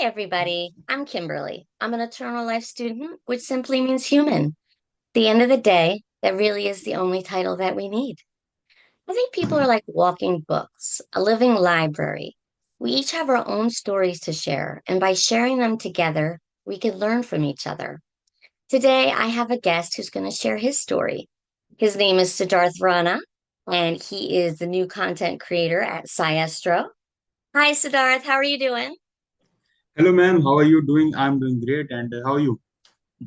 Hey everybody, I'm Kimberly. I'm an eternal life student, which simply means human. At the end of the day, that really is the only title that we need. I think people are like walking books, a living library. We each have our own stories to share, and by sharing them together, we can learn from each other. Today, I have a guest who's going to share his story. His name is Siddharth Rana, and he is the new content creator at Sciestro. Hi, Siddharth. How are you doing? Hello, ma'am. How are you doing? I'm doing great. And how are you?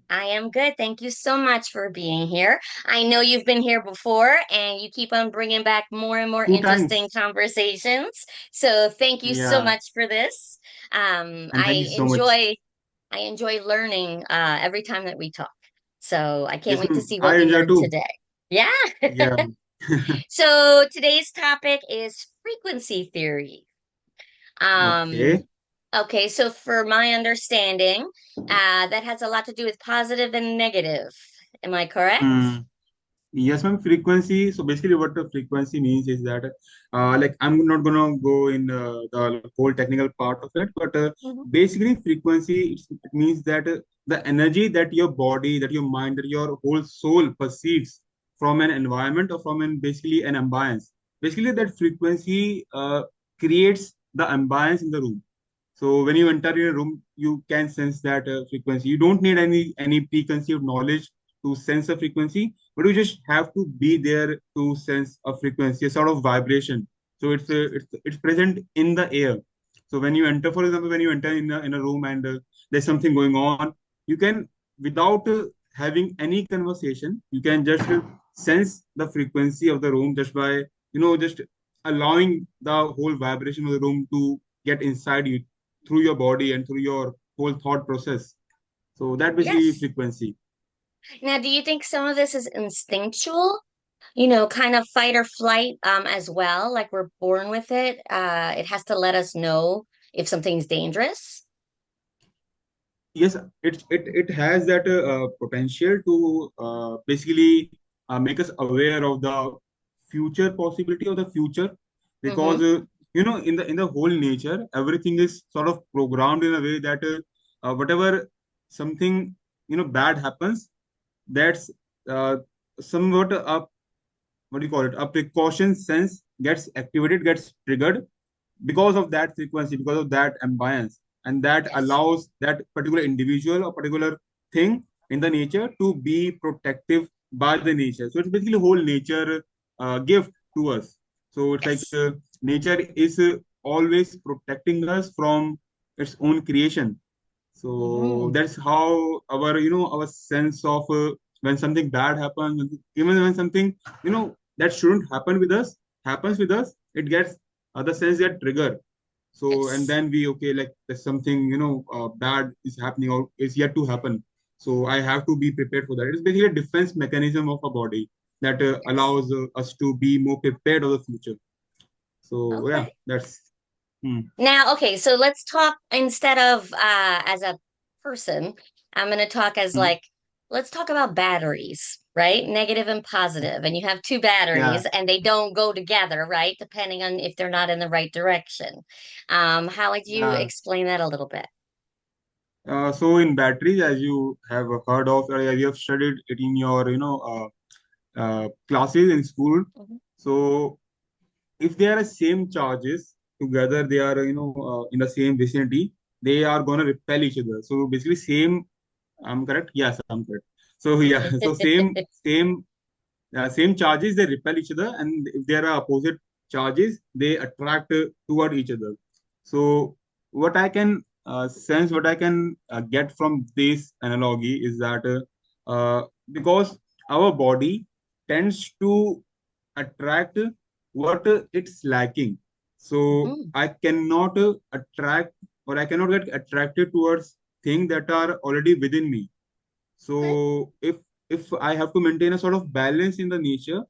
I am good. Thank you so much for being here. I know you've been here before and you keep on bringing back more and more Two interesting times. conversations. So thank you so Yeah. much for this. Um, And thank you I so much. enjoy I enjoy learning every time that we talk. So I can't Yes, wait to ma'am. see what I we enjoy learn too. today. Yeah. Yeah. So today's topic is frequency theory. Um, Okay. okay, so for my understanding, that has a lot to do with positive and negative. Am I correct? Mm. Yes, ma'am. Frequency. So basically, what the frequency means is that, like, I'm not gonna go in the whole technical part of it, but Mhm. basically, frequency it means that the energy that your body, that your mind, that your whole soul perceives from an environment or from an basically an ambience. Basically, that frequency creates the ambience in the room. So when you enter in a room, you can sense that frequency. You don't need any preconceived knowledge to sense a frequency, but you just have to be there to sense a frequency, a sort of vibration. So it's present in the air. So when you enter, for example, when you enter in a room and there's something going on, you can without having any conversation, you can just sense the frequency of the room just by just allowing the whole vibration of the room to get inside you through your body and through your whole thought process. So that basically Yes. frequency. Now, do you think some of this is instinctual? Kind of fight or flight, as well, like we're born with it. It has to let us know if something's dangerous. Yes, it has that potential to basically make us aware of the future possibility of the future because Mm-hmm. in the whole nature everything is sort of programmed in a way that whatever something bad happens, that's uh, somewhat a what do you call it, a precaution sense gets activated, gets triggered because of that frequency, because of that ambience, and that Yes. allows that particular individual or particular thing in the nature to be protective by the nature. So it's basically whole nature gift to us. So it's like Yes. nature is always protecting us from its own creation. So Mm-hmm. that's how our sense of when something bad happens, even when something that shouldn't happen with us happens with us, it gets the sense get triggered. So and Yes. then we okay, like there's something bad is happening or is yet to happen. So I have to be prepared for that. It's basically a defense mechanism of a body that Yes. allows us to be more prepared of the future. So yeah, Okay. that's. Hmm. Now, okay, so let's talk instead of as a person, I'm going to talk as Hmm. like, let's talk about batteries, right? Negative and positive. And you have two batteries Yeah. and they don't go together, right? Depending on if they're not in the right direction. How would you Yeah. explain that a little bit? So in batteries, as you have heard of, or you have studied it in your, classes in school. Mhm. So if they are the same charges together, they are, in the same vicinity, they are going to repel each other. So basically, same. I'm correct. Yes, I'm correct. So yeah, so same charges they repel each other, and if there are opposite charges, they attract toward each other. So what I can sense, what I can get from this analogy is that because our body tends to attract what it's lacking. So Mhm. I cannot attract, or I cannot get attracted towards things that are already within me. Okay. So if I have to maintain a sort of balance in the nature,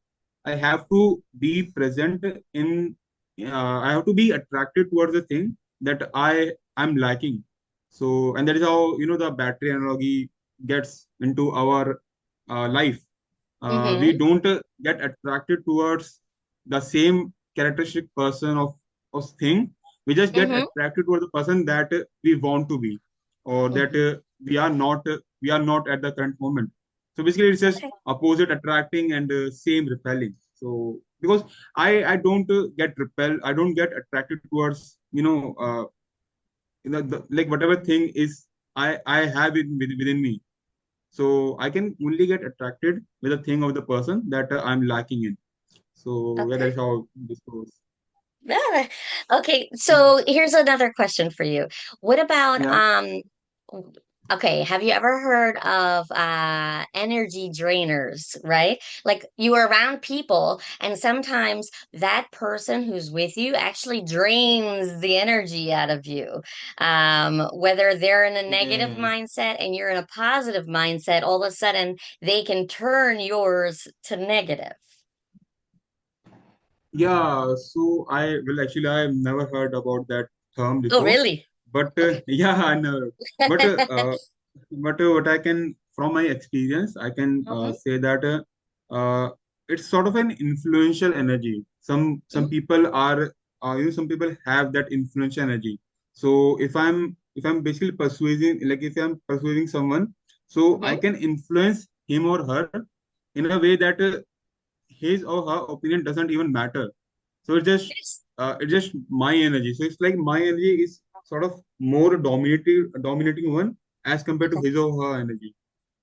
I have to be present in. I have to be attracted towards the thing that I'm lacking. So and that is how the battery analogy gets into our life. We Mm-hmm. don't get attracted towards the same characteristic person of thing, We just get Mm-hmm. attracted toward the person that we want to be, or that Mm-hmm. we are not at the current moment. So basically, it's just Okay. opposite attracting and same repelling. So because I don't get repelled, I don't get attracted towards like whatever thing is I have it within me. So I can only get attracted with a thing of the person that I'm lacking in. So yeah, that Okay. is how this goes. Yeah. Okay, so here's another question for you. What about Yeah. okay, have you ever heard of energy drainers, right? Like you are around people and sometimes that person who's with you actually drains the energy out of you. Whether they're in a negative Yeah. mindset and you're in a positive mindset, all of a sudden they can turn yours to negative. Yeah, so I well actually I've never heard about that term Oh, before, really? but Okay. yeah, I know. But what I can from my experience, I can Mhm. say that it's sort of an influential energy. Some Mhm. people are some people have that influential energy. So if I'm basically persuading like if I'm persuading someone, so I Mhm. can influence him or her in a way that his or her opinion doesn't even matter. So Yes. it's just my energy. So it's like my energy is sort of more dominating one as compared to Okay. his or her energy.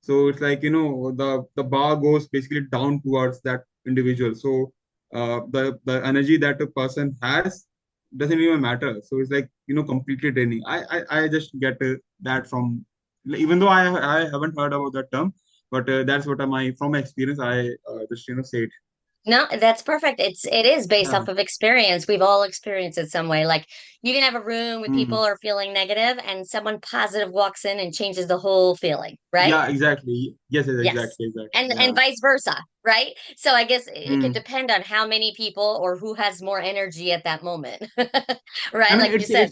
So it's like the bar goes basically down towards that individual. So the energy that a person has doesn't even matter. So it's like completely draining. I just get that from even though I haven't heard about that term, but that's what my from my experience I just say it. No, that's perfect. it is based Yeah. off of experience. We've all experienced it some way. Like you can have a room with people Mhm. are feeling negative and someone positive walks in and changes the whole feeling, right? Yeah, exactly. Yes, Yes. exactly. And Yeah. vice versa, right? So I guess it could Hmm. depend on how many people or who has more energy at that moment. I Right? mean, Like you said.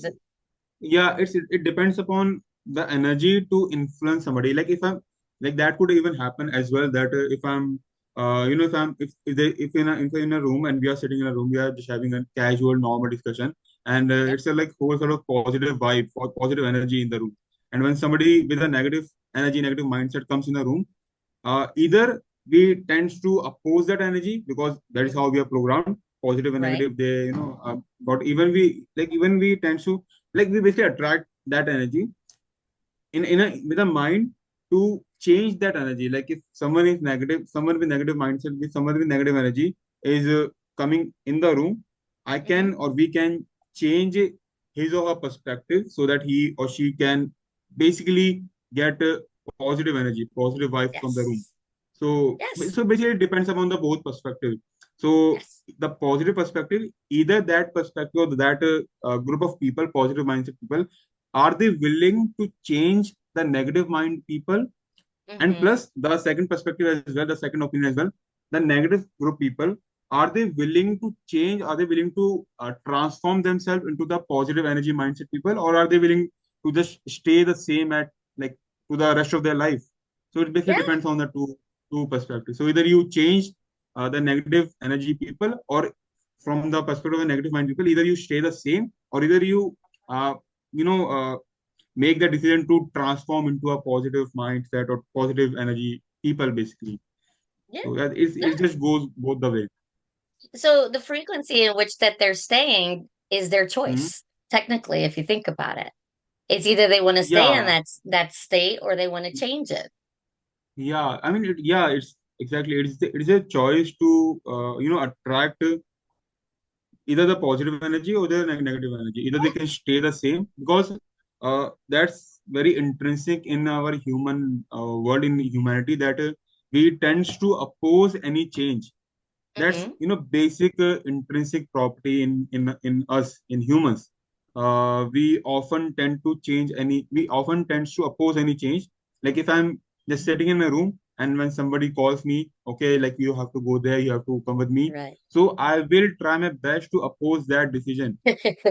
yeah, it depends upon the energy to influence somebody. Like if I'm like that could even happen as well. That if I'm if I'm if in a room and we are sitting in a room, we are just having a casual, normal discussion, and Yep. it's a like whole sort of positive vibe or positive energy in the room. And when somebody with a negative energy, negative mindset comes in the room, either we tends to oppose that energy because that is Mhm. how we are programmed, positive and Right. negative. They but even we tend to like we basically attract that energy in a with a mind to change that energy. Like if someone is negative, someone with negative mindset, with someone with negative energy is coming in the room, I Hmm. can or we can change his or her perspective so that he or she can basically get positive energy, positive vibe from the room. Yes. So Yes. so basically it depends upon the both perspective. So Yes. the positive perspective, either that perspective or that group of people, positive mindset people, are they willing to change the negative mind people? And Hmm. plus the second perspective as well, the second opinion as well, the negative group people, are they willing to change, are they willing to transform themselves into the positive energy mindset people, or are they willing to just stay the same at like to the rest of their life? So it basically Yeah. depends on the two perspectives. So either you change the negative energy people, or from the perspective of the negative mind people, either you stay the same, or either you uh, you know make the decision to transform into a positive mindset or positive energy people basically. Yeah. So yeah, No. it just goes both the way. So the frequency in which that they're staying is their Hmm. choice, technically, if you think about it. It's either they want to stay in Yeah, that state or they want to change it. yeah, I mean yeah, it's exactly it is a choice to attract either the positive energy or the negative energy. Either they can stay the same because that's very intrinsic in our human world, in humanity, that we tends to oppose any change. That's Hmm. basic intrinsic property in us, in humans. We often tend to oppose any change. Like if I'm just sitting in a room and when somebody calls me, okay, like you have to go there, you have to come with me, Right. so I will try my best to oppose that decision.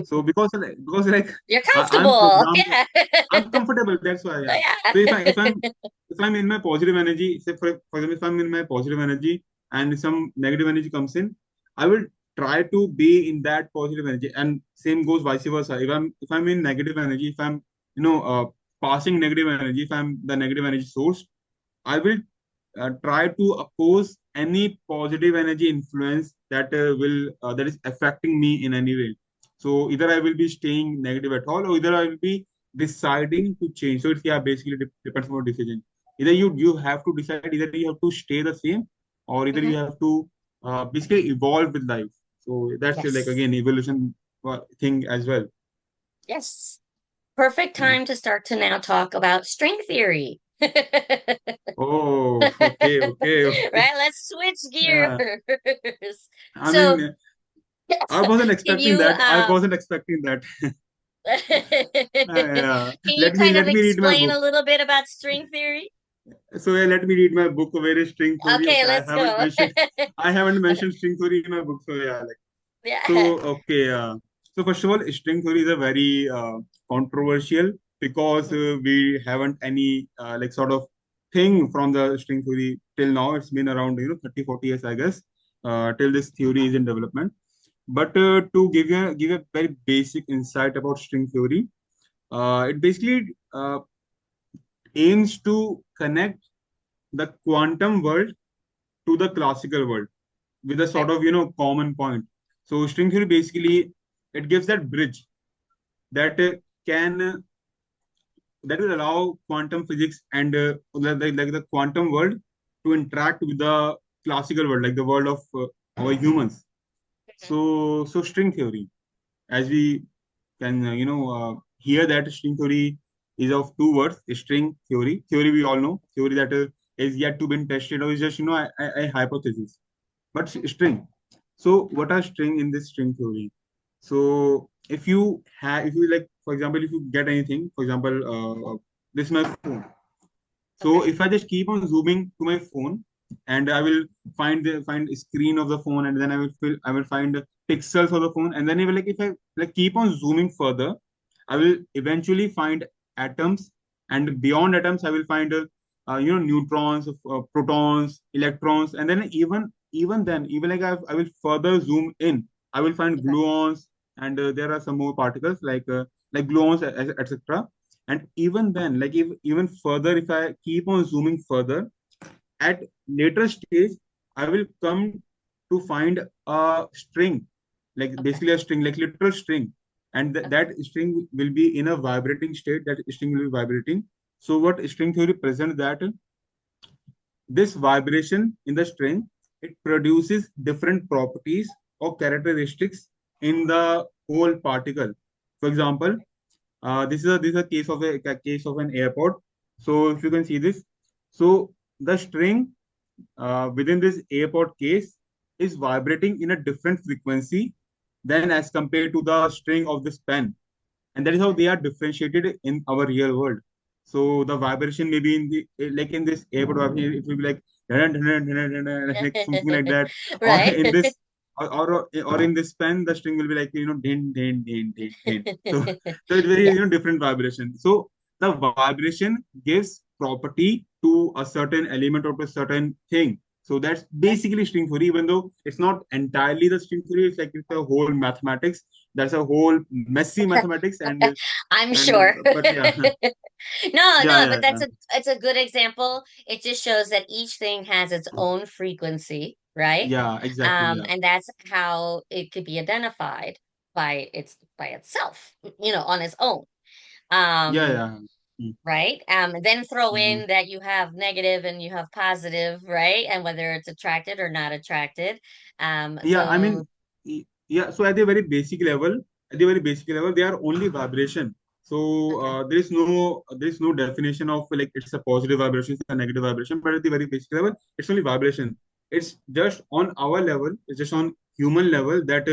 So because like You're I'm comfortable. programmed, Yeah. I'm comfortable. That's why, yeah. So Yeah. if I'm in my positive energy, say for example, if I'm in my positive energy and some negative energy comes in, I will try to be in that positive energy, and same goes vice versa. If I'm in negative energy, if I'm passing negative energy, if I'm the negative energy source, I will try to oppose any positive energy influence that is affecting me in any way. So either I will be staying negative at all, or either I will be deciding to change. So it's, yeah, basically depends on your decision. Either you have to decide, either you have to stay the same, or either you Hmm. have to basically evolve with life. So that's like Yes. again evolution thing as well. Yes. Perfect Yeah. time to start to now talk about string theory. Oh, okay, okay, okay. Right? Let's switch Yeah. gears. I So, mean, I wasn't can expecting you that. I wasn't expecting that. Yeah. can you kind of Let me read my explain book. a little bit about string theory? So yeah, let me read my book. Where is string theory? Okay, Okay, let's go. I haven't mentioned string theory in my book. So yeah, like Yeah. so. Okay. So first of all, string theory is a very controversial because we haven't any like sort of thing from the string theory till now. It's been around 30, 40 years, I guess, till this theory is in development. But to give a very basic insight about string theory, it basically aims to connect the quantum world to the classical world with a Okay. sort of common point. So string theory basically it gives that bridge that can that will allow quantum physics and like the quantum world to interact with the classical world, like the world of our humans. So string theory, as we can hear that string theory is of two words. String theory we all know, theory that is yet to be tested, or is just a hypothesis. But string, so what are string in this string theory? So if you like, for example, if you get anything, for example, this is my phone. So Okay. if I just keep on zooming to my phone, and I will find screen of the phone, and then I will find the pixels of the phone, and then if I like keep on zooming further, I will eventually find atoms, and beyond atoms, I will find neutrons, protons, electrons, and then even then even like I will further zoom in, I will find Okay. gluons, and there are some more particles like gluons, etc. And even then, like if even further, if I keep on zooming further, at later stage, I will come to find a string, like Okay. basically a string, like literal string. And Okay. that string will be in a vibrating state, that string will be vibrating. So what string theory presents that this vibration in the string, it produces different properties or characteristics in the whole particle. For example, this is a case of a case of an airport. So if you can see this, so the string within this airport case is vibrating in a different frequency than as compared to the string of this pen, and that is how they are differentiated in our real world. So the vibration maybe in the like in this airport vibration, it will be like dun, dun, dun, dun, dun, dun, dun, like something like that, or Right. in this or in this pen, the string will be like din din din din din. So so it's very Yes. different vibration. So the vibration gives property to a certain element or to a certain thing. So that's Okay. basically string theory, even though it's not entirely the string theory. It's like it's a whole mathematics. That's a whole messy mathematics, I'm and sure. but yeah, No, yeah, no, yeah, but that's yeah, a it's a good example. It just shows that each thing has its own frequency, right? yeah, exactly, yeah, And that's how it could be identified by itself, on its own. yeah, Um, yeah. right? And then throw Mm-hmm. in that you have negative and you have positive, right? And whether it's attracted or not attracted. Yeah, I So mean, yeah. So at the very basic level, they are only vibration. So okay, there is no definition of like it's a positive vibration, it's a negative vibration. But at the very basic level, it's only vibration. It's just on our level. It's just on human level that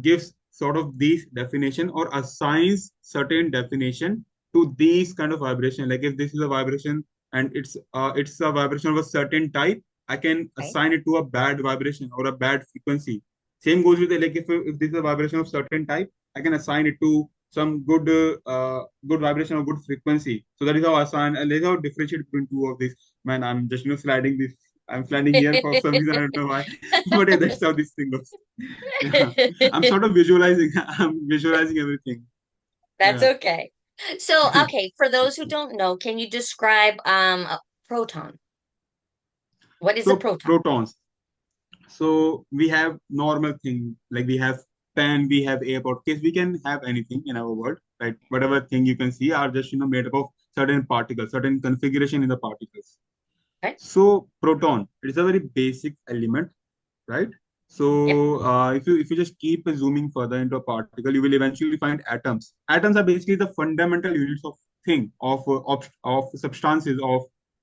gives sort of these definition or assigns certain definition to these kind of vibration. Like if this is a vibration and it's a vibration of a certain type, I can right? assign it to a bad vibration or a bad frequency. Same goes with like if this is a vibration of certain type, I can assign it to some good vibration or good frequency. So that is how I assign and that is how I differentiate between two of these. Man, I'm just sliding this. I'm standing here for some reason. I don't know why, but yeah, that's how this thing goes. Yeah, I'm sort of visualizing. I'm visualizing everything. That's Yeah. okay. So, okay, for those who don't know, can you describe a proton? What is a So proton? protons. So we have normal thing like we have pen, we have airport case, we can have anything in our world, right? Whatever thing you can see are just made up of certain particles, certain configuration in the particles. Right? So proton, it is a very basic element, right? Yep. So if you just keep zooming further into a particle, you will eventually find atoms. Atoms are basically the fundamental units of thing of substances of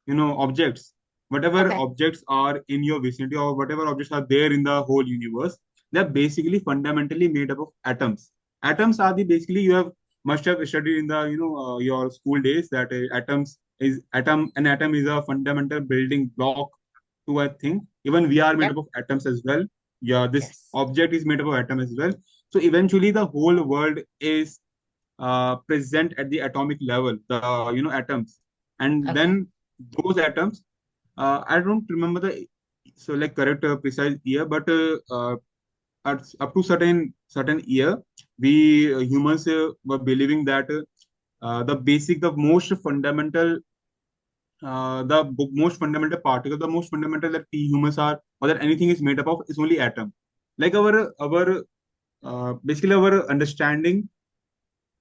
objects. Whatever Okay. objects are in your vicinity or whatever objects are there in the whole universe, they're basically fundamentally made up of atoms. Atoms are the basically you have must have studied in the your school days that atoms is atom an atom is a fundamental building block to a thing. Even we are made Yep. up of atoms as well. Yeah, this Yes. object is made up of atom as well. So eventually, the whole world is present at the atomic level. The atoms, and Okay. then those atoms. I don't remember the so like correct precise year, but up to certain year, we humans were believing that the most fundamental most fundamental particle, the most fundamental that we humans are, or that anything is made up of, is only atom. Like our basically our understanding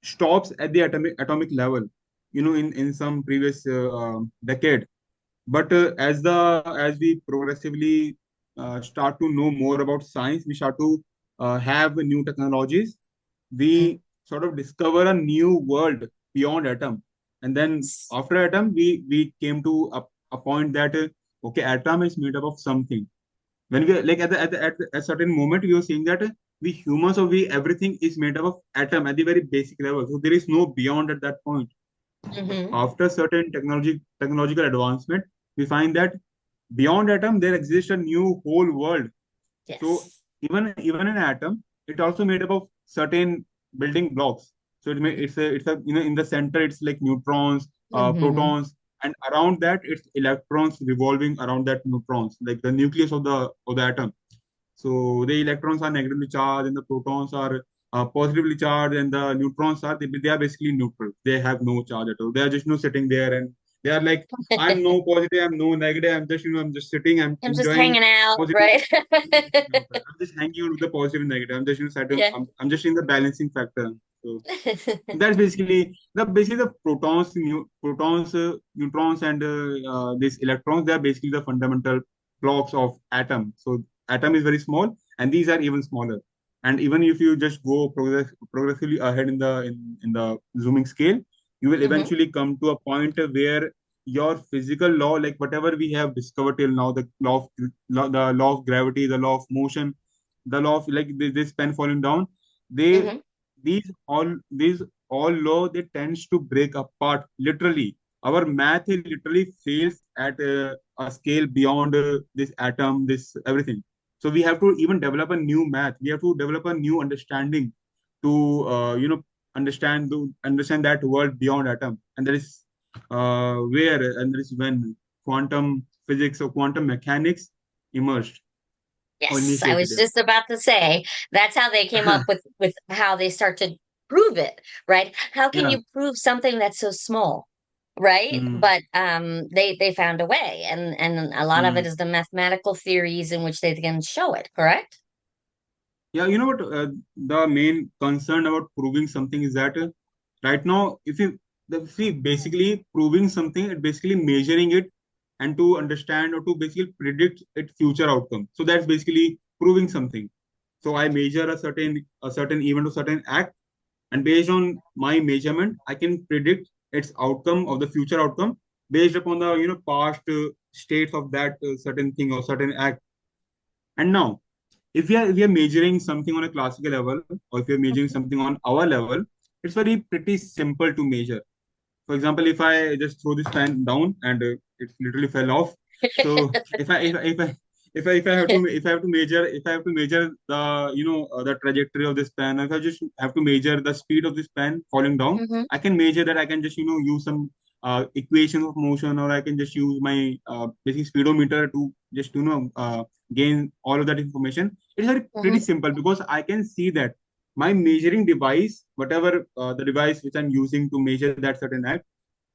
stops at the atomic level. In some previous decade, but as we progressively start to know more about science, we start to have new technologies. Mm. We sort of discover a new world beyond atom, and then after atom, we came to a point that okay, atom is made up of something. When we like at a certain moment, we were saying that we humans or we everything is made up of atom at the very basic level. So there is no beyond at that point. But Mm-hmm. after certain technological advancement, we find that beyond atom there exists a new whole world. So Yes. even an atom, it also made up of certain building blocks. So it's a in the center it's like neutrons, Mm-hmm. protons, and around that it's electrons revolving around that neutrons, like the nucleus of the atom. So the electrons are negatively charged and the protons are positively charged, and the neutrons they are basically neutral. They have no charge at all. They are just sitting there, and they are like, I'm no positive, I'm no negative. I'm just sitting, I'm I'm just enjoying hanging out, positive. right? I'm just hanging out with the positive and negative. I'm just Yeah. I'm just in the balancing factor. So that's basically the protons, neutrons, and these electrons. They are basically the fundamental blocks of atom. So atom is very small, and these are even smaller. And even if you just go progressively ahead in the zooming scale, you will Mm-hmm. eventually come to a point where your physical law, like whatever we have discovered till now, the law of gravity, the law of motion, the law of like this pen falling down, they Mm-hmm. these all law they tends to break apart literally. Our math literally fails at a scale beyond this atom, this everything. So we have to even develop a new math. We have to develop a new understanding to understand that world beyond atom, and that is where and that is when quantum physics or quantum mechanics emerged or Yes, I initiated. was just about to say that's how they came up with how they start to prove it, right? How can Yeah. you prove something that's so small, right? Mm, But they found a way, and a lot of it mm. is the mathematical theories in which they can show it, correct? Yeah, you know what? The main concern about proving something is that right now, if you see basically proving something, it basically measuring it and to understand or to basically predict its future outcome. So that's basically proving something. So I measure a certain event or certain act, and based on my measurement, I can predict its outcome of the future outcome based upon the past states of that certain thing or certain act. And now if we are measuring something on a classical level, or if you're measuring Mhm. something on our level, it's very pretty simple to measure. For example, if I just throw this pen down and it literally fell off, so if I have to measure the the trajectory of this pen, if I just have to measure the speed of this pen falling down, Mhm. I can measure that. I can just use some equations of motion, or I can just use my basic speedometer to just gain all of that information. It's very pretty Hmm. simple because I can see that my measuring device, whatever the device which I'm using to measure that certain act,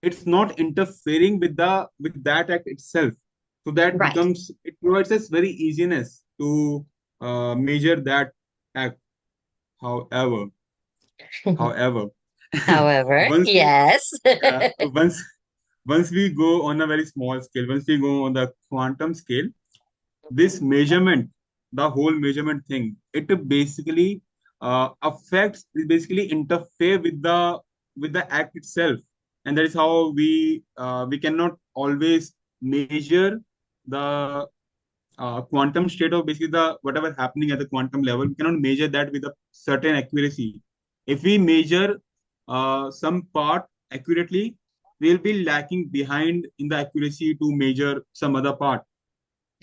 it's not interfering with the with that act itself. So that Right. becomes, it provides us very easiness to measure that act. However, however, However, once we yes. once once we go on a very small scale, once we go on the quantum scale, this measurement, the whole measurement thing, it basically affects, it basically interfere with the act itself, and that is how we cannot always measure the quantum state of basically the whatever happening at the quantum level. We cannot measure that with a certain accuracy. If we measure some part accurately, we'll be lacking behind in the accuracy to measure some other part.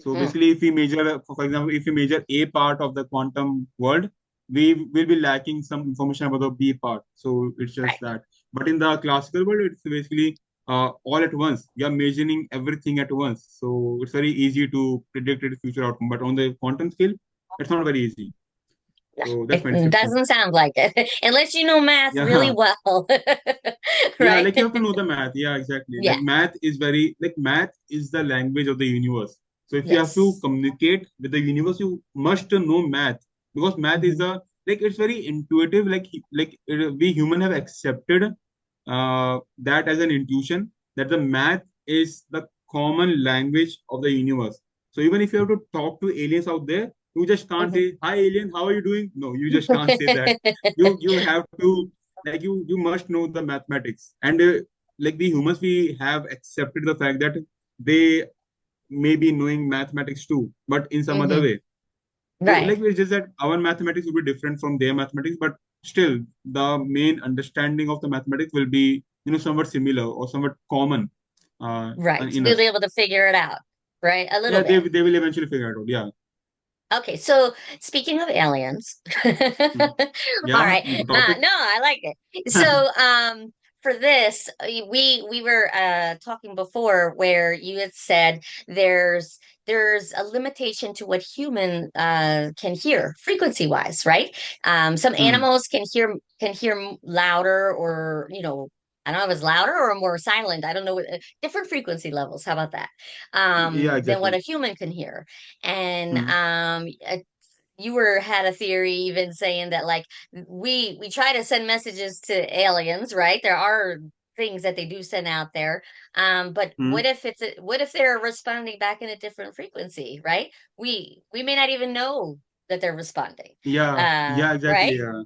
So Mhm. basically, if we measure, for example, if we measure A part of the quantum world, we will be lacking some information about the B part. So it's just Right. that. But in the classical world, it's basically all at once. We are measuring everything at once. So it's very easy to predict its future outcome. But on the quantum scale, it's not very easy. So that's my It description. doesn't sound like it, unless you know math really Yeah. well, Yeah, right? like you have to know the math. Yeah, exactly. Yeah. Like math is very, like math is the language of the universe. So if you have to Yes. communicate with the universe, you must know math, because math is Hmm. the, like it's very intuitive. We human have accepted that as an intuition, that the math is the common language of the universe. So even if you have to talk to aliens out there, you just can't Hmm. say, "Hi alien, how are you doing?" No, you just can't say that. You have to, like you must know the mathematics, and like we humans, we have accepted the fact that they may be knowing mathematics too, but in some other Hmm. way. So Right. like it's just that our mathematics will be different from their mathematics, but still the main understanding of the mathematics will be, somewhat similar or somewhat common Right. To in be us. able to figure it out, right? A little Yeah, bit. they will eventually figure it out. Yeah. Okay, so speaking of aliens, Hmm. all Yeah, right. good topic. No, I like it. So, for this, we were talking before where you had said there's a limitation to what human can hear frequency wise, right? Some Hmm. animals can hear louder, or I don't know if it's louder or more silent. I don't know different frequency levels. How about that? Yeah, Than what exactly. a human can hear. And Hmm. you were had a theory even saying that, like, we try to send messages to aliens, right? There are things that they do send out there. But Hmm. what if they're responding back in a different frequency, right? We may not even know that they're responding. Yeah, exactly. Right? Yeah.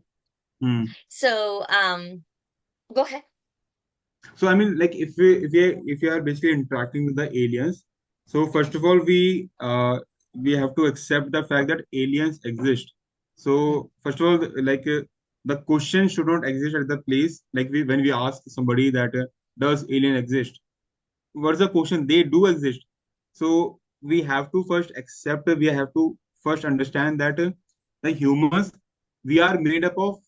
Hmm. So go ahead. So I mean, like if we are basically interacting with the aliens, so first of all we have to accept the fact that aliens exist. Mhm. So first of all, the question should not exist at the place, like we when we ask somebody that does alien exist? What's the question? They do exist. So we have to first accept. We have to first understand that the humans, we are made up of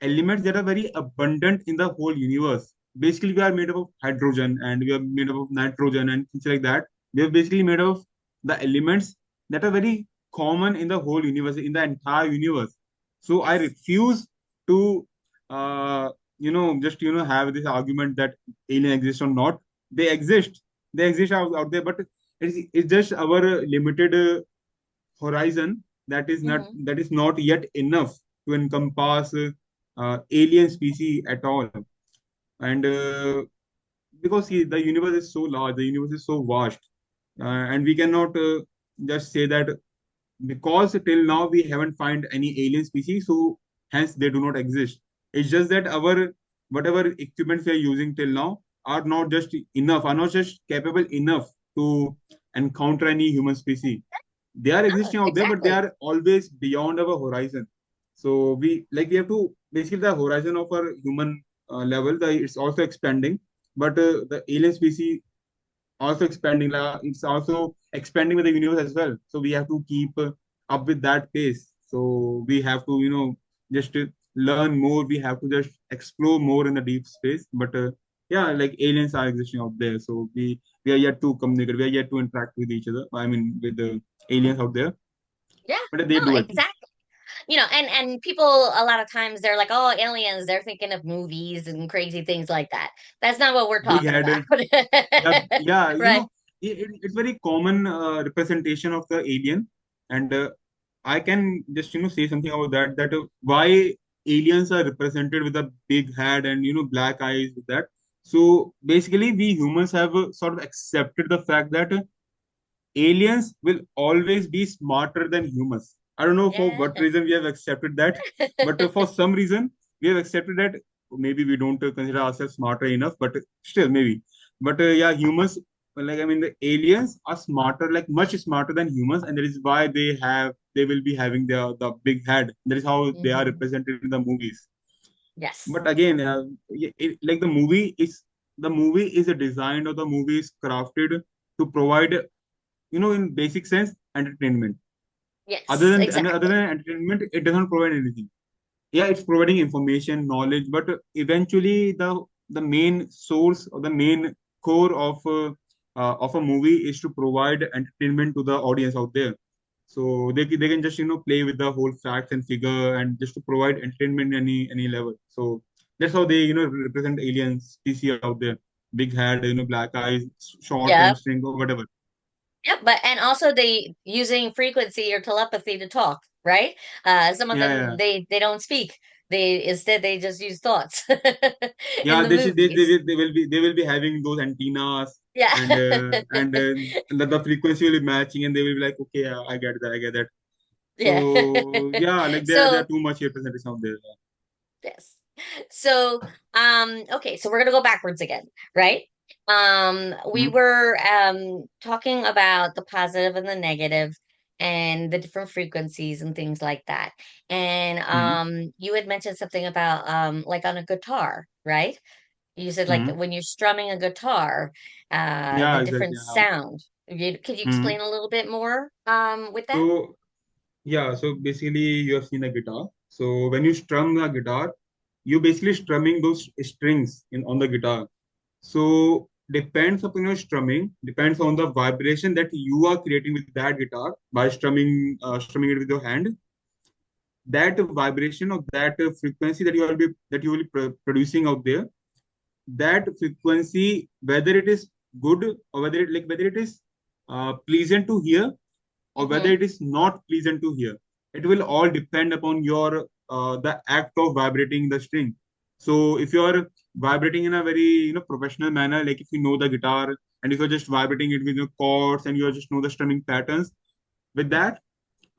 elements that are very abundant in the whole universe. Basically, we are made up of hydrogen, and we are made up of nitrogen and things like that. We are basically made of the elements that are very common in the whole universe, in the entire universe. So I Yes. refuse to, uh, just have this argument that alien exists or not. They exist. They exist out there, but it's just our limited horizon Hmm. that is not yet enough to encompass alien species at all. And because see, the universe is so large, the universe is so vast, and we cannot just say that because till now we haven't find any alien species, so hence they do not exist. It's just that our whatever equipments we are using till now are not just enough, are not just capable enough to encounter any human species. They are Oh, existing out there, but they exactly. are always beyond our horizon. So we have to basically, the horizon of our human level, it's also expanding, but the alien species also expanding. It's also expanding with the universe as well. So we have to keep up with that pace. So we have to just learn more. We have to just explore more in the deep space. But yeah, like aliens are existing out there. So we are yet to communicate. We are yet to interact with each other. I mean, with the aliens out there, Yeah, but no, they do exist. exactly. And people a lot of times they're like, oh, aliens, they're thinking of movies and crazy things like that. That's not what we're Big talking head. about. Yeah, yeah. Right. It's very common representation of the alien, and I can just say something about that. That why aliens are represented with a big head and black eyes with that. So basically, we humans have sort of accepted the fact that aliens will always be smarter than humans. I don't know for Yeah. what reason we have accepted that, but for some reason we have accepted that maybe we don't consider ourselves smarter enough, but still maybe. But yeah, humans, like I mean, the aliens are smarter, like much smarter than humans, and that is why they will be having the big head. That is how they are Mhm. represented in the movies. Yes. But again, like the movie is a design or the movie is crafted to provide in basic sense, entertainment. Yes, Other exactly. than entertainment, it doesn't provide anything. Yeah, it's providing information, knowledge, but eventually the main source or the main core of a movie is to provide entertainment to the audience out there. So they can just play with the whole facts and figure and just to provide entertainment any level. So that's how they represent alien species out there. Big head, black eyes, short Yeah. and string or whatever. Yep, but and also they using frequency or telepathy to talk, right? Some of Yeah, them yeah. they don't speak. They just use thoughts in Yeah, the movies. they will be having those antennas Yeah. and the frequency will be matching and they will be like, okay, I get that, I get that. Yeah. So yeah, like there are So, too much representation out there. yes. So, okay, so we're gonna go backwards again, right? We Hmm. were talking about the positive and the negative and the different frequencies and things like that. And Hmm. you had mentioned something about like on a guitar, right? You said like Hmm. when you're strumming a guitar, the Yeah, exactly. different Yeah. sound. Could you Hmm. explain a little bit more with that? So yeah, so basically you have seen a guitar. So when you strum a guitar, you basically strumming those strings in on the guitar. So depends upon your strumming, depends on the vibration that you are creating with that guitar by strumming it with your hand. That vibration of that frequency that you will be producing out there, that frequency, whether it is good or whether it is pleasant to hear or whether Mm-hmm. it is not pleasant to hear, it will all depend upon your the act of vibrating the string. So if you are vibrating in a very professional manner, like if you know the guitar and if you're just vibrating it with your chords and you just know the strumming patterns, with that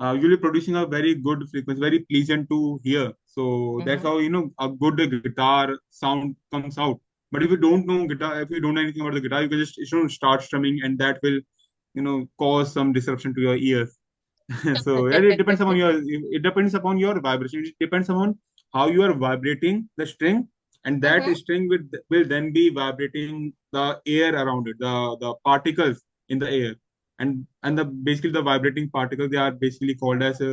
you'll be producing a very good frequency, very pleasant to hear. So that's Mm-hmm. how a good guitar sound comes out. But if you don't know guitar, if you don't know anything about the guitar, you can just start strumming, and that will cause some disruption to your ears. So yeah, it depends upon your vibration. It depends upon how you are vibrating the string, and that Mm-hmm. string will then be vibrating the air around it, the particles in the air, and the basically the vibrating particles, they are basically called as what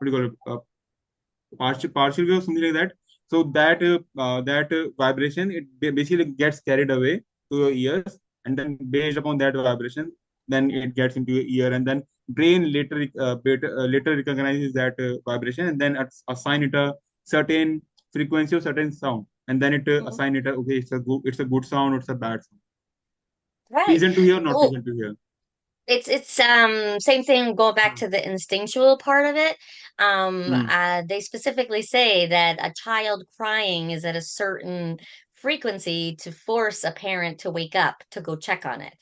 do you call it, partial wave or something like that. So that vibration, it basically gets carried away to your ears, and then based upon that vibration, then it gets into your ear, and then brain later recognizes that vibration, and then assign it a certain frequency or certain sound, and then it Mm-hmm. assign it okay, it's a good sound or it's a bad sound, Right. pleasant to hear, not Well, pleasant to hear. it's same thing going back to the instinctual part of it. Hmm. They specifically say that a child crying is at a certain frequency to force a parent to wake up to go check on it.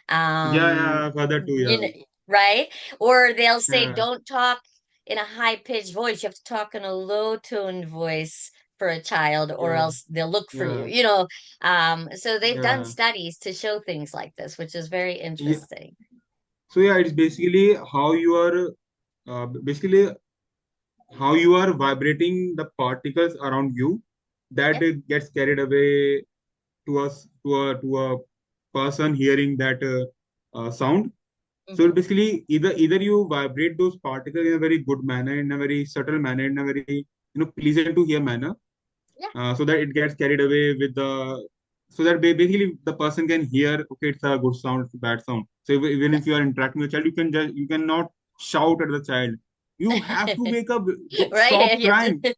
Yeah, Um, yeah, further too, you yeah. know, right? Or they'll say, Yeah, don't talk in a high-pitched voice. You have to talk in a low-toned voice for a child, or yeah, else they'll look for you, yeah, So they've done yeah. studies to show things like this, which is very Yeah. interesting. So yeah, it's basically basically how you are vibrating the particles around you, that Yep. gets carried away to a person hearing that sound. So Hmm. basically, either you vibrate those particles in a very good manner, in a very subtle manner, in a very pleasant to hear manner, Yeah. so that it gets carried away with the so that basically the person can hear, okay, it's a good sound, it's a bad sound. So even if you Yes. are interacting with a child, you cannot shout at the child, you have to wake up, go, Right? stop You have crying. to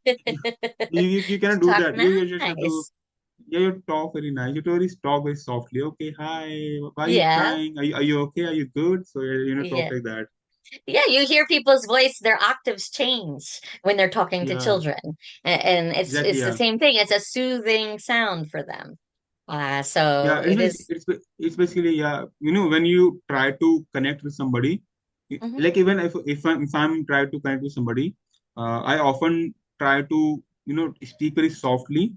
You cannot just do talk that. You just have to, nice. yeah, you talk very nice. You totally talk very softly. Okay, hi, why are you Yeah. crying? Are you okay? Are you good? So talk Yeah. like that. Yeah, you hear people's voice, their octaves change when they're talking to Yeah, children. And exactly. it's the Yeah. same thing. It's a soothing sound for them. So Yeah, it is. it's basically, yeah, when you try to connect with somebody, Mhm. like even if I'm trying to connect with somebody, I often try to speak very softly,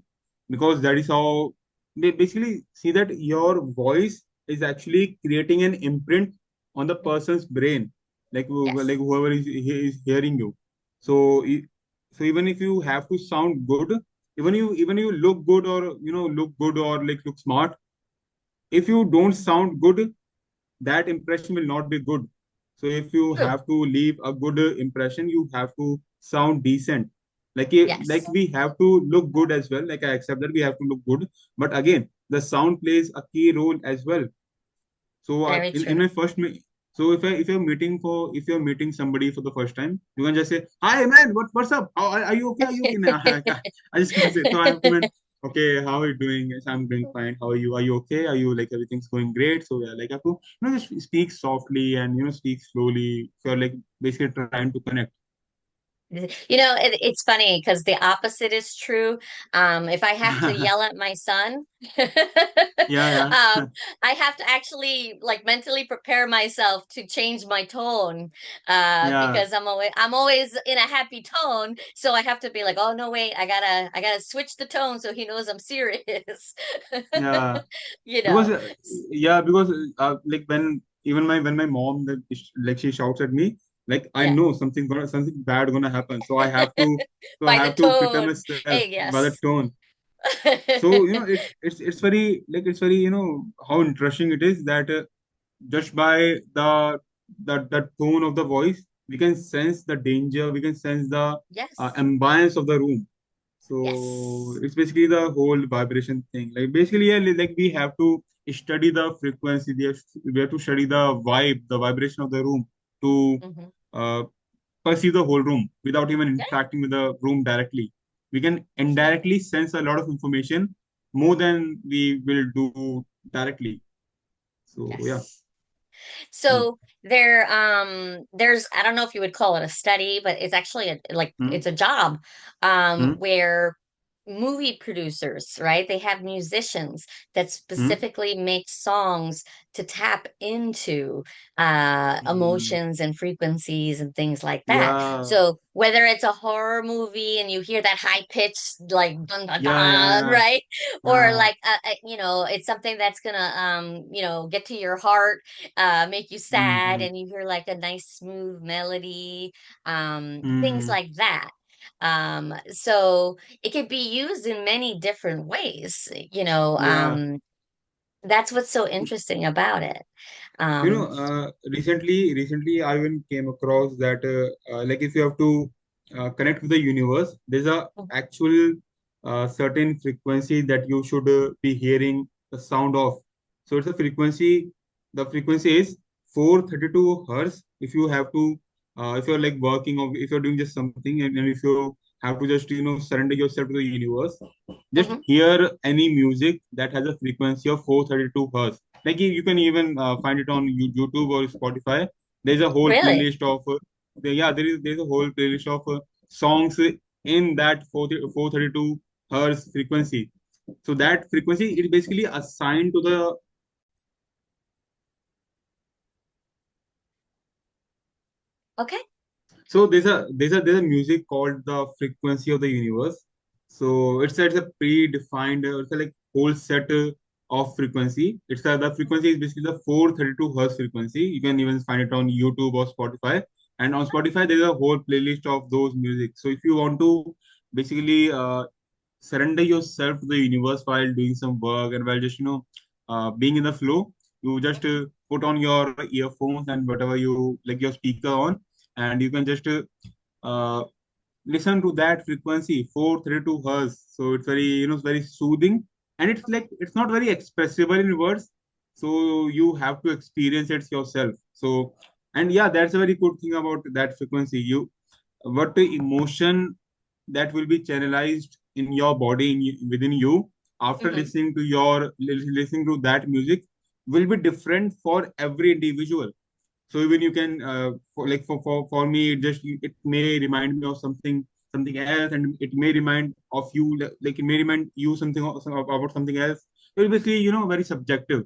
because that is how they basically see that your voice is actually creating an imprint on the person's brain, like Yes. whoever is hearing you. So so even if you have to sound good, even you look good, or look good, or like look smart, if you don't sound good, that impression will not be good. So if you True. have to leave a good impression, you have to sound decent. Like Yes. we have to look good as well. Like I accept that we have to look good, but again, the sound plays a key role as well. So Very in true. my so if you're meeting somebody for the first time, you can just say, "Hi man, what's up? Are you okay? Are you okay?" I just can't say. So I have to mean, "Okay, how are you doing?" Yes, I'm doing fine. How are you? Are you okay? Are you like everything's going great? So yeah, like I have to just speak softly and speak slowly. So like basically trying to connect. It's funny because the opposite is true. If I have to yell at my son, Yeah, yeah, I have to actually like mentally prepare myself to change my tone, yeah, because I'm always in a happy tone, so I have to be like, oh no, wait, I gotta switch the tone so he knows I'm serious. yeah. You Because know, yeah, because like when my mom, like she shouts at me, like I yeah, know something bad gonna happen, so I by the have to prepare tone. myself Hey, by the yes. tone. So it's very, like it's very, how interesting it is that just by the tone of the voice, we can sense the danger, we can sense the Yes. ambience of the room. So Yes. it's basically the whole vibration thing. Like basically, yeah, like we have to study the frequency. We have to study the vibe, the vibration of the room to Hmm. uh, perceive the whole room without even interacting with the room directly. We can indirectly sense a lot of information more than we will do directly. So yeah. Yes. Hmm. So there's I don't know if you would call it a study, but it's actually Hmm. it's a job Hmm. where movie producers, right? They have musicians that Hmm. specifically make songs to tap into Hmm. emotions and frequencies and things like that. Yeah. So whether it's a horror movie and you hear that high pitched like dun dun Yeah. Yeah. dun, Yeah. right? Or Yeah. like it's something that's gonna get to your heart, make you sad, Hmm. and you hear like a nice smooth melody, things Hmm. like that. So it could be used in many different ways. Yeah. That's what's so interesting about it. Um, Recently, I even came across that like if you have to connect with the universe, there's a actual certain frequency that you should be hearing the sound of. So it's a frequency. The frequency is 432 hertz. If you have to, if you're like working, or if you're doing just something, and if you have to just surrender yourself to the universe, just mhm. hear any music that has a frequency of 432 hertz. Like you can even find it on YouTube or Spotify. There's a whole Really? playlist of yeah, there's a whole playlist of songs in that 432 hertz frequency. So that frequency is basically assigned to the. Okay. So there's a music called the frequency of the universe. So it's a predefined, it's a like whole set of frequency. The frequency is basically the 432 hertz frequency. You can even find it on YouTube or Spotify. And on Spotify, there's a whole playlist of those music. So if you want to basically surrender yourself to the universe while doing some work, and while just being in the flow, you just put on your earphones and whatever you like your speaker on, and you can just uh, listen to that frequency 432 hertz. So it's very, it's very soothing, and it's like it's not very expressible in words, so you have to experience it yourself. So, and yeah, that's a very good thing about that frequency. You what the emotion that will be channelized in your body within you after Hmm. listening to that music will be different for every individual. So even you can for me it may remind me of something else, and it may remind of you, like it may remind you something about something else. So it's basically, very subjective.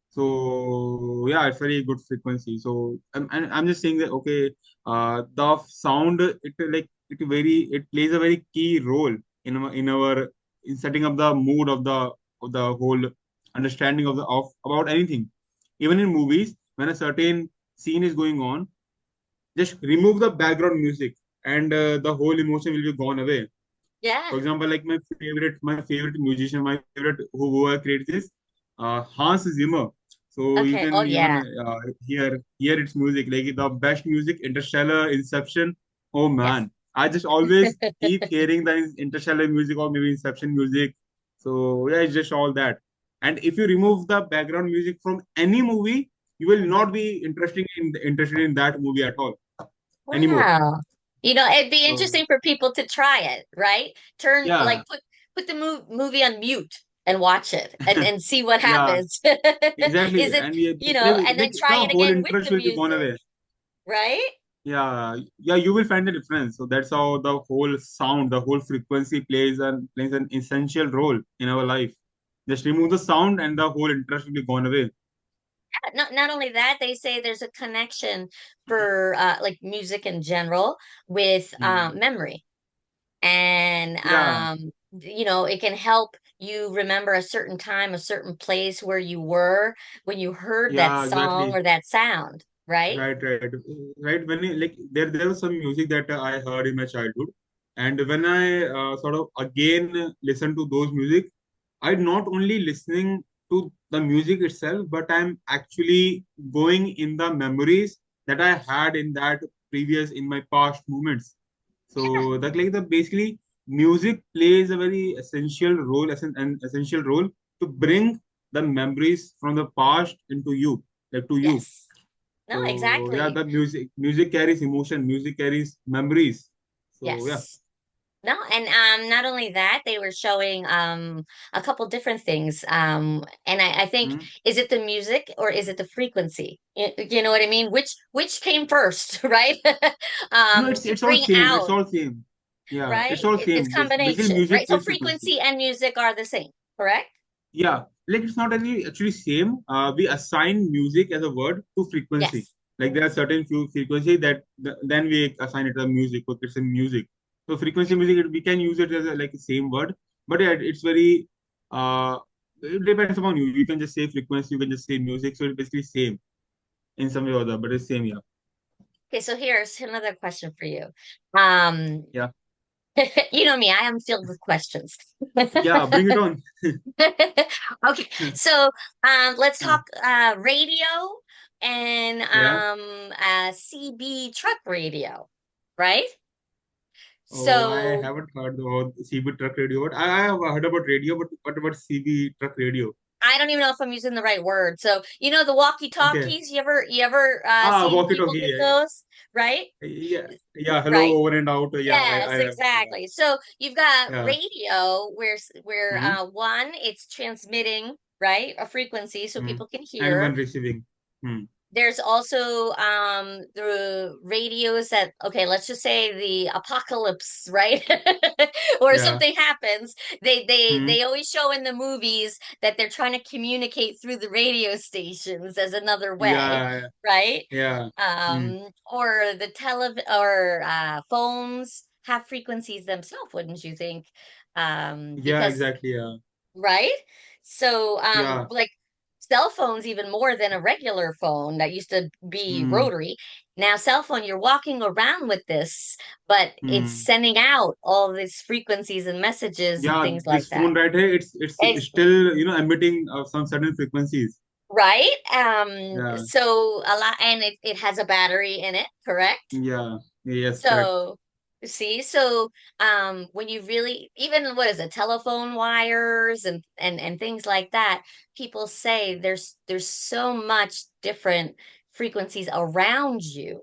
So yeah, it's very good frequency. So and I'm just saying that okay, the sound, it plays a very key role in setting up the mood of the whole understanding of about anything. Even in movies, when a certain scene is going on, just remove the background music, and the whole emotion will be gone away. Yeah. For example, like my favorite musician, my favorite who I created this, Hans Zimmer. So you Okay. can Oh even yeah. hear its music, like the best music, Interstellar, Inception. Oh Yes. man, I just always keep hearing the Interstellar music or maybe Inception music. So yeah, it's just all that. And if you remove the background music from any movie, you will Hmm. not be interested in that movie at all anymore. Wow. It'd be So interesting for people to try it, right? Turn yeah, like put the movie on mute and watch it and see what yeah. happens. Is Exactly, it, and we, and then like try the it whole again with interest the will be gone music, away. right? Yeah, yeah, you will find the difference. So that's how the whole sound, the whole frequency plays an essential role in our life. Just remove the sound, and the whole interest will be gone away. Not only that, they say there's a connection for like music in general with Hmm. memory. And Yeah, it can help you remember a certain time, a certain place where you were when you heard that yeah, song exactly. or that sound, right? Right. When like there was some music that I heard in my childhood, and when I sort of again listen to those music, I'm not only listening to the music itself, but I'm actually going in the memories that I had in my past moments. So that like the basically music plays a very an essential role to bring the memories from the past into you, like to you. Yes. No, So yeah, exactly. the music carries emotion, music carries memories. So yeah. Yes. No, and not only that, they were showing a couple different things. And I think, Hmm. is it the music or is it the frequency? You know what I mean? Which came first, right? No, To it's all bring same. It's out, all same. Yeah, right? it's all It's same. Basically, combination, music right? So plays frequency. frequency and music are the same, correct? Yeah, like it's not any actually same. We assign music as a word to frequency. Yes. Like there are certain few frequency that then we assign it a music. Okay, it's a music. So frequency music, we can use it as a like same word, but yeah, it's very uh, it depends upon you. You can just say frequency, you can just say music. So it's basically same in some way or other, but it's same. Yeah, Okay, so here's another question for you. Um, yeah, you know me, I am filled with questions. yeah. Bring it on. Okay, so let's talk radio and Yeah. CB truck radio, right? Oh, I So haven't heard about CB truck radio, but I have heard about radio, but what about CB truck radio? I don't even know if I'm using the right word. So the Okay. walkie-talkies, you ever Ah, seen walkie people talkie. get Yeah, those, right? yeah, yeah. Right? Hello, over and out. Yeah, I Yes, have. Yeah, exactly. So you've got yeah. radio where Hmm. one, it's transmitting, right, a frequency so Hmm. people can And hear. one receiving. Hmm. There's also the radios that, okay, let's just say the apocalypse, right? Or Yeah. something happens. They they Hmm. they always show in the movies that they're trying to communicate through the radio stations as another way, Yeah. right? Yeah. Hmm. Or the or phones have frequencies themselves, wouldn't you think? Yeah. Because Exactly. Yeah. right? So, Yeah. like cell phones, even more than a regular phone that used to be Hmm. rotary. Now, cell phone, you're walking around with this, but it's Hmm. sending out all these frequencies and messages and Yeah. things like This that. phone right here, it's Ex still emitting some certain frequencies. right? Yeah. So a lot, and it has a battery in it, correct? Yeah. Yes. Correct. So See, so when you really even what is it, telephone wires and things like that, people say there's so much different frequencies around you.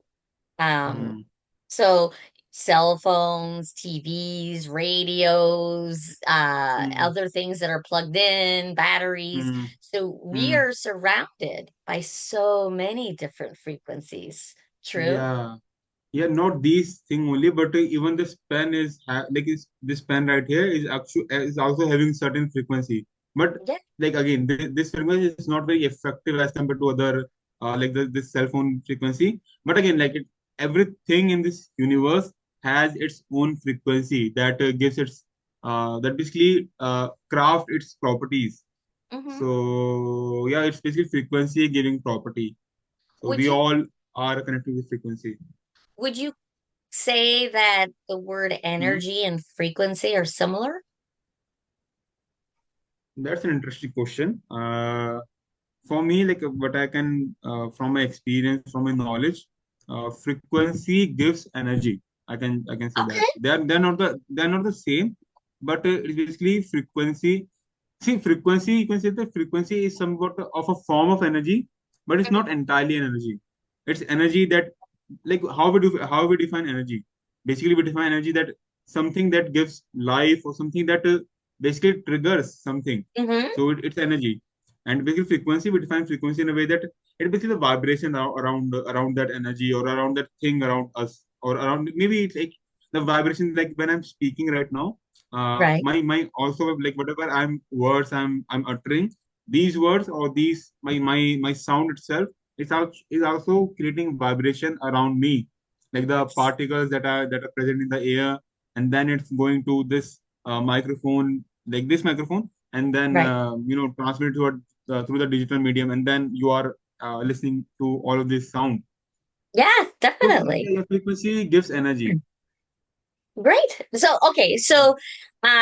Um, Hmm. so cell phones, TVs, radios, Hmm. other things that are plugged in, batteries. Hmm. So we Hmm. are surrounded by so many different frequencies. True? Yeah. Yeah, not these thing only, but even this pen is this pen right here is actually is also having certain frequency. But Yeah. like again, this frequency is not very effective as compared to other this cell phone frequency. But again, everything in this universe has its own frequency that gives its that basically craft its properties. Hmm. So yeah, it's basically frequency giving property. So Would we you all are connected with frequency. would you say that the word Hmm? energy and frequency are similar? That's an interesting question. For me, what I can, from my experience, from my knowledge, frequency gives energy. I can say that Okay. they're not the same, but it's basically frequency. See, frequency, you can say the frequency is somewhat of a form of energy, but it's not Hmm. entirely an energy. It's energy that, like, how we define energy. Basically, we define energy that something that gives life or something that basically triggers something. Hmm. So it's energy. And basically, frequency, we define frequency in a way that it basically the vibration around that energy or around that thing around us or around maybe it's like the vibration like when I'm speaking right now Right. my also like whatever I'm uttering these words or these my sound itself is also creating vibration around me like the particles that are present in the air and then it's going to this microphone like this microphone and then Right. transmit through the digital medium and then you are listening to all of this sound Yeah, so definitely. yeah, frequency gives energy. Great. So, okay, so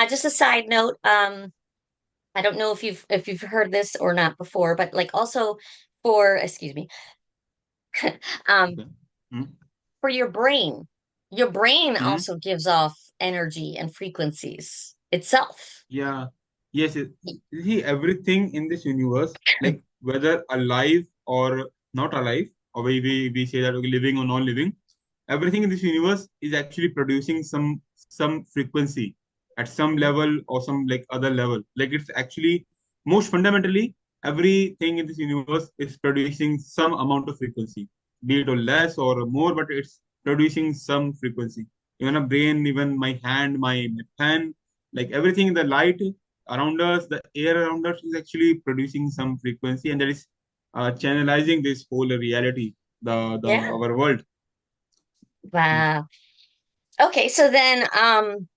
just a side note, I don't know if you've heard this or not before, but like also for, excuse me, um, Okay. Hmm? for your brain Hmm? also gives off energy and frequencies itself. Yeah. Yes. See, everything in this universe, like whether alive or not alive, or we say that okay, living or non-living, everything in this universe is actually producing some frequency at some level or some like other level. Like it's actually most fundamentally, everything in this universe is producing some amount of frequency, be it or less or more, but it's producing some frequency. Even a brain, even my hand, my pen like everything the light around us the air around us is actually producing some frequency and that is channelizing this whole reality the Yeah. our world. Mm. Wow. Okay, so then I'm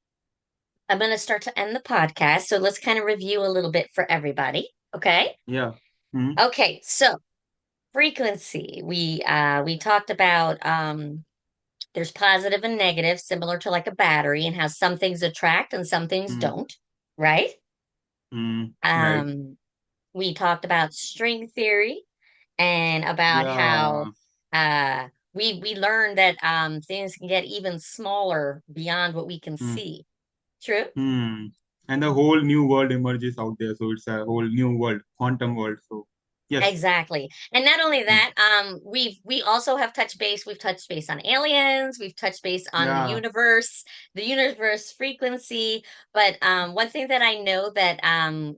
going to start to end the podcast. So let's kind of review a little bit for everybody. Okay. Yeah. Mm. Okay, so frequency. We talked about there's positive and negative, similar to like a battery, and how some things attract and some things Mm. don't, right? Mm. Right. Um, we talked about string theory and about how Yeah. we learned that things can get even smaller beyond what we can Mm. see. True? Mm. And the whole new world emerges out there so it's a whole new world quantum world so yes. Exactly. And not only Mm. that, we also have touched base, we've touched base on aliens, we've touched base on Yeah. the universe frequency, but one thing that I know that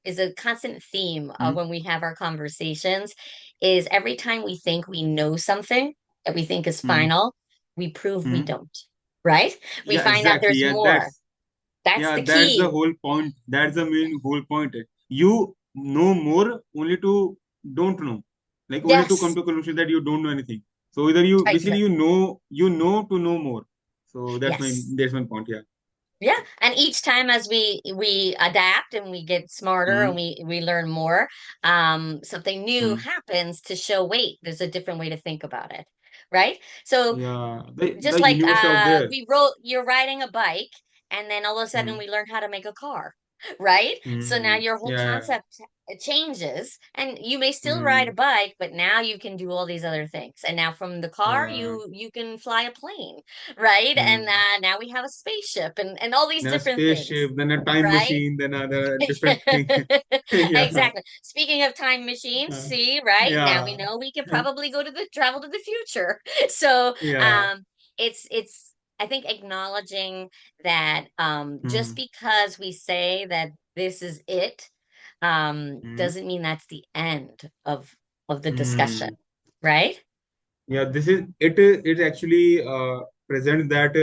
is a constant theme of Mm. when we have our conversations is every time we think we know something that we think is Mm. final, we prove we Mm. don't, right? We Yeah, find out exactly. there's Yeah, more. that's That's yeah, the that's the key. whole point. That's the main whole point. You know more only to don't know, like only to come Yes, to conclusion that you don't know anything. So either you basically exactly. you know to know more. So Yes. that's my point. Yeah. Yeah, and each time as we adapt and we get smarter and Mm, we learn more, something new mm, happens to show, wait, there's a different way to think about it, right? So yeah. just The like universe out there. you're riding a bike and then all of a sudden Mm, we learn how to make a car. right? So now Mm. your whole Yeah. concept changes, and you may still ride a Mm. bike, but now you can do all these other things. And now from the car, Yeah. you can fly a plane, right? And Mm. now we have a spaceship and all these Then a different things, spaceship, then a time right? machine, then a different thing. Yeah. Exactly. Speaking of time machines, Uh, see, right? Now we yeah. know we could probably go to the travel to the future. So, Yeah. it's I think acknowledging that just Mm. because we say that this is it Mm. doesn't mean that's the end of the discussion, Mm. right? Yeah, this is it. It actually presents that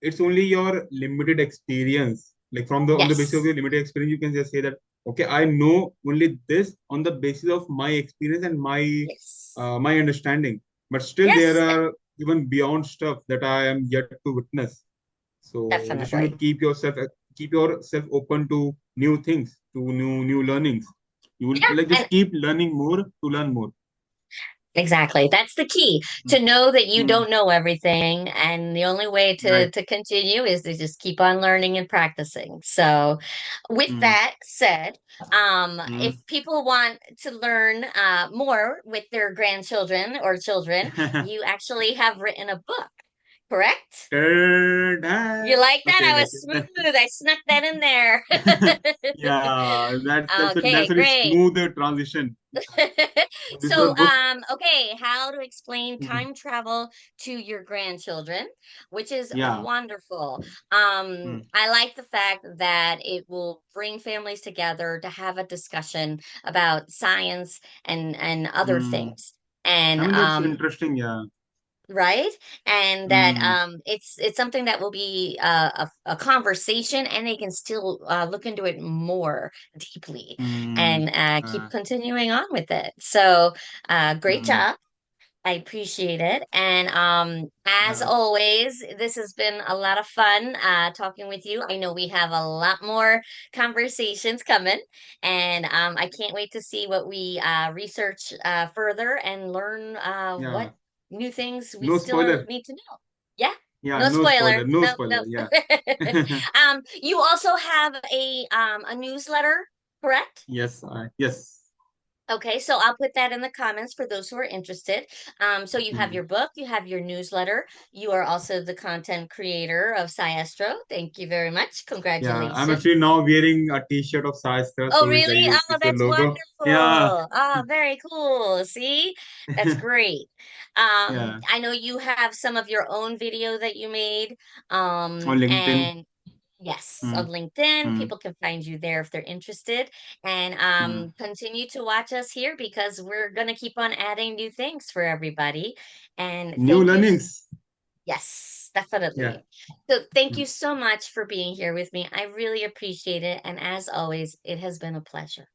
it's only your limited experience. Like from the on the basis of Yes. your limited experience, you can just say that okay, I know only this on the basis of my experience and Yes. my understanding. But still, there Yes, are even beyond stuff that I am yet to witness. So just you need to definitely. keep yourself open to new things, to new learnings. You will Yeah, like and just keep learning more to learn more. exactly. That's the key, Mm. to know that you Mm. don't know everything, and the only way Right. to continue is to just keep on learning and practicing. So, with Mm. that said, if Mm. people want to learn more with their grandchildren or children, you actually have written a book, correct? You like that? Okay, I like was smooth. I snuck that in there. yeah, that's Okay, very great. smooth transition. This So, was book. okay, how to explain Mhm. time travel to your grandchildren, which is Yeah. wonderful. Mm. I like the fact that it will bring families together to have a discussion about science and other Mm. things. And I mean that's interesting. Yeah. right, and that Mm. it's something that will be a conversation, and they can still look into it more deeply Mm. and keep Uh, continuing on with it. So great mm. job. I appreciate it. And as Yeah. always, this has been a lot of fun talking with you. I know we have a lot more conversations coming, and I can't wait to see what we research further and learn what Yeah. new things we No still spoiler. need to know. Yeah, Yeah. no No spoiler. spoiler. No No, no. spoiler. Yeah. You also have a newsletter, correct? Yes. Yes. Okay, so I'll put that in the comments for those who are interested. So you have Mm. your book, you have your newsletter. You are also the content creator of Sciastro. Thank you very much. Yeah. I'm actually Congratulations. now wearing a T-shirt of Science, Oh, so it's really? like Oh, it's a that's logo. Yeah. wonderful. Oh, very cool. See, that's great. Yeah. I know you have some of your own video that you made. On LinkedIn. And yes, on Mm. LinkedIn, Mm. people can find you there if they're interested. And Mm. continue to watch us here because we're going to keep on adding new things for everybody. And New thank you. learnings. Yes, Yeah. definitely. So thank Mm. you so much for being here with me. I really appreciate it. And as always, it has been a pleasure.